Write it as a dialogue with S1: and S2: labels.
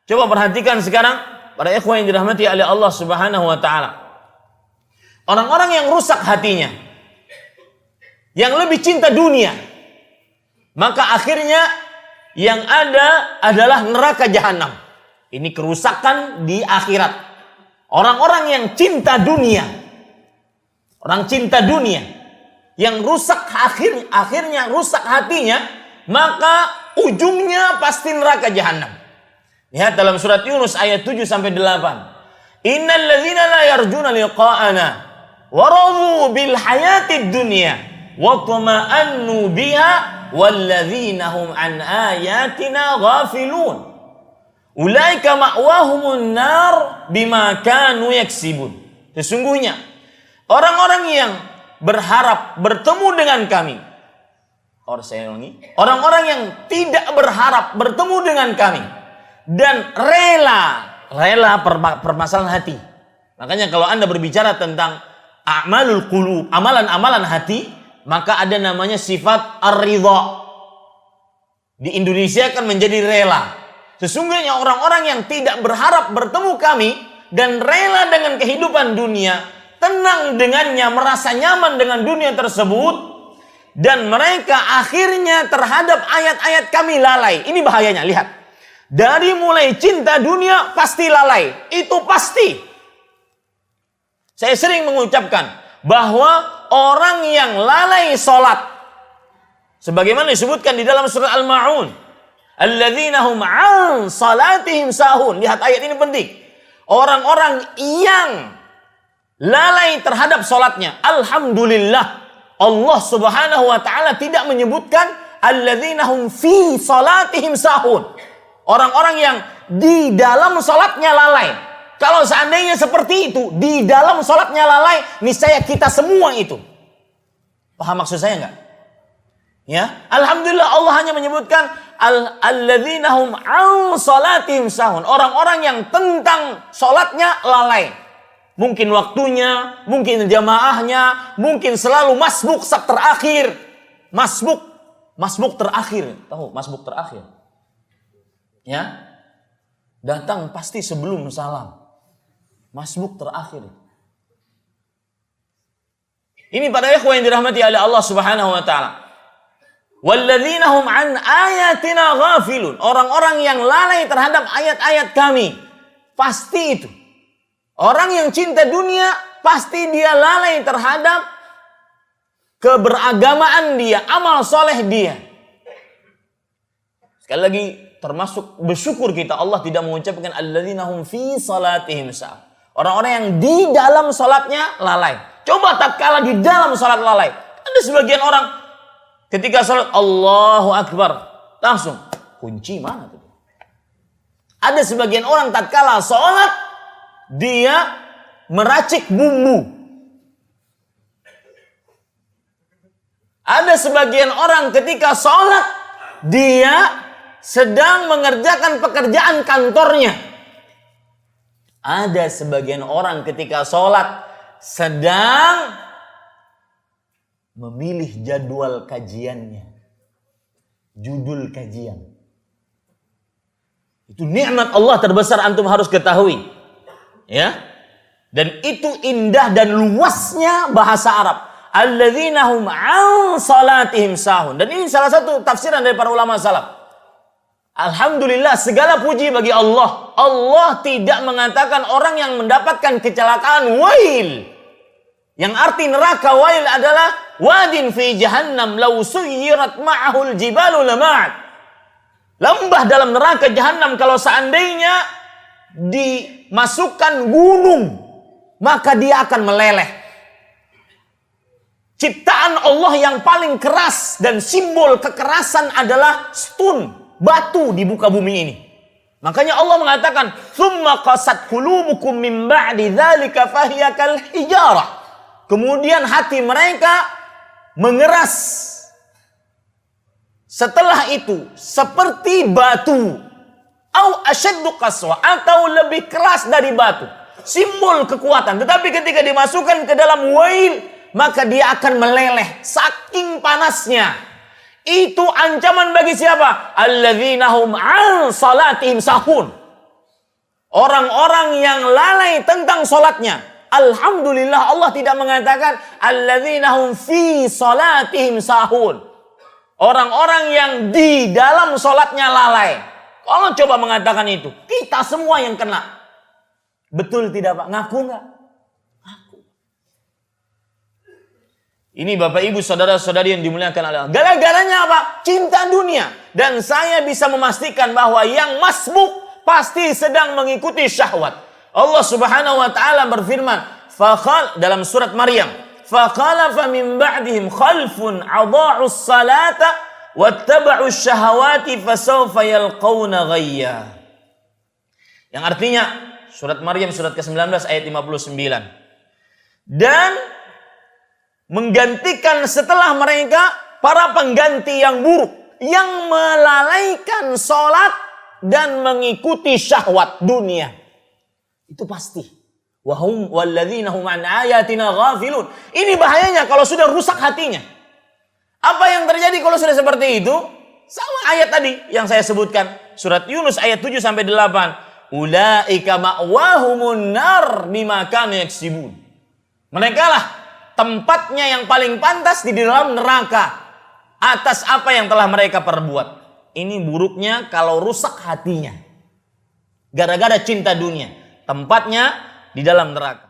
S1: Coba perhatikan sekarang para ikhwan yang dirahmati oleh Allah Subhanahu wa taala. Orang-orang yang rusak hatinya, yang lebih cinta dunia, maka akhirnya yang ada adalah neraka jahanam. Ini kerusakan di akhirat. Orang-orang yang cinta dunia, orang cinta dunia, yang rusak akhirnya rusak hatinya, maka ujungnya pasti neraka jahanam. Lihat dalam surat Yunus ayat 7 sampai 8. Innal ladzina la yarjuna liqa'ana wa radu bil hayatid dunya wa tama'annu biha wal ladzina hum an ayatina ghafilun. Ulaika ma'wahumun nar bima kanu yaksibun. Sesungguhnya orang-orang yang berharap bertemu dengan kami, orang-orang yang tidak berharap bertemu dengan kami dan rela permasalahan hati. Makanya kalau Anda berbicara tentang a'malul qulub, amalan-amalan hati, maka ada namanya sifat ar-ridha. Di Indonesia kan menjadi rela. Sesungguhnya orang-orang yang tidak berharap bertemu kami dan rela dengan kehidupan dunia, tenang dengannya, merasa nyaman dengan dunia tersebut, dan mereka akhirnya terhadap ayat-ayat kami lalai. Ini bahayanya, lihat. Dari mulai cinta dunia pasti lalai. Itu pasti. Saya sering mengucapkan bahwa orang yang lalai sholat, sebagaimana disebutkan di dalam surah Al-Ma'un, alladzina hum an salatihim sahun. Lihat ayat ini penting. Orang-orang yang lalai terhadap sholatnya. Alhamdulillah, Allah Subhanahu wa ta'ala tidak menyebutkan alladzina hum fi salatihim sahun. Orang-orang yang di dalam sholatnya lalai. Kalau seandainya seperti itu, di dalam sholatnya lalai, niscaya kita semua itu. Paham maksud saya enggak? Ya, alhamdulillah Allah hanya menyebutkan alladzina hum an salatihim sahun. Orang-orang yang tentang sholatnya lalai. Mungkin waktunya, mungkin jamaahnya, mungkin selalu masbuk saf terakhir. Masbuk terakhir. Tahu masbuk terakhir? Ya, datang pasti sebelum salam. Masbuk terakhir. Ini pada ikhwan yang dirahmati oleh Allah Subhanahu wa taala. Walladzina hum an ayatina ghafilun. Orang-orang yang lalai terhadap ayat-ayat kami. Pasti itu. Orang yang cinta dunia pasti dia lalai terhadap keberagamaan dia, amal soleh dia. Sekali lagi, termasuk bersyukur kita Allah tidak mengucapkan alladzina hum fi salatihim sahun. Orang-orang yang di dalam salatnya lalai. Coba tatkala di dalam salat lalai. Ada sebagian orang ketika salat Allahu Akbar langsung kunci mana tuh? Ada sebagian orang tatkala salat dia meracik bumbu. Ada sebagian orang ketika salat dia sedang mengerjakan pekerjaan kantornya. Ada sebagian orang ketika sholat sedang memilih jadwal kajiannya, judul kajian. Itu nikmat Allah terbesar antum harus ketahui. Ya. Dan itu indah dan luasnya bahasa Arab. Alladzina hum an salatihim sahun. Dan ini salah satu tafsiran dari para ulama salaf. Alhamdulillah, segala puji bagi Allah. Allah tidak mengatakan orang yang mendapatkan kecelakaan wail. Yang arti neraka wail adalah wadin fi jahannam law suyirat ma'ahul jibalu lama'at. Lembah dalam neraka jahannam kalau seandainya dimasukkan gunung, maka dia akan meleleh. Ciptaan Allah yang paling keras dan simbol kekerasan adalah stun. Batu di muka bumi ini. Makanya Allah mengatakan, "Tsumma qasat qulubukum min ba'di dzalika fahiya kal hijarah." Kemudian hati mereka mengeras. Setelah itu seperti batu. Au asyaddu qaswa, atau lebih keras dari batu. Simbol kekuatan. Tetapi ketika dimasukkan ke dalam wail, maka dia akan meleleh saking panasnya. Itu ancaman bagi siapa? Alladzina hum an salatihim sahun. Orang-orang yang lalai tentang solatnya. Alhamdulillah Allah tidak mengatakan alladzina hum fi salatihim sahun. Orang-orang yang di dalam solatnya lalai. Allah coba mengatakan itu. Kita semua yang kena. Betul tidak Pak? Ngaku nggak? Ngaku. Ini Bapak Ibu saudara-saudari yang dimuliakan Allah. Gara-garanya apa? Cinta dunia. Dan saya bisa memastikan bahwa yang masbuk pasti sedang mengikuti syahwat. Allah Subhanahu wa taala berfirman, dalam surat Maryam, "Fakhalafa min ba'dihim khalfun adha'us salata wattaba'us syahawati fasawfa yalqawna ghayya." Yang artinya surat Maryam surat ke-19 ayat 59. Dan menggantikan setelah mereka para pengganti yang buruk yang melalaikan salat dan mengikuti syahwat dunia. Itu pasti. Wahum walladzina hum an ayatina ghafilun. Ini bahayanya kalau sudah rusak hatinya. Apa yang terjadi kalau sudah seperti itu? Sama ayat tadi yang saya sebutkan, surat Yunus ayat 7 sampai 8. Ulaika ma'wahumun nar bima kanu yaksibun. Mereka lah tempatnya yang paling pantas di dalam neraka atas apa yang telah mereka perbuat. Ini buruknya kalau rusak hatinya. Gara-gara cinta dunia. Tempatnya di dalam neraka.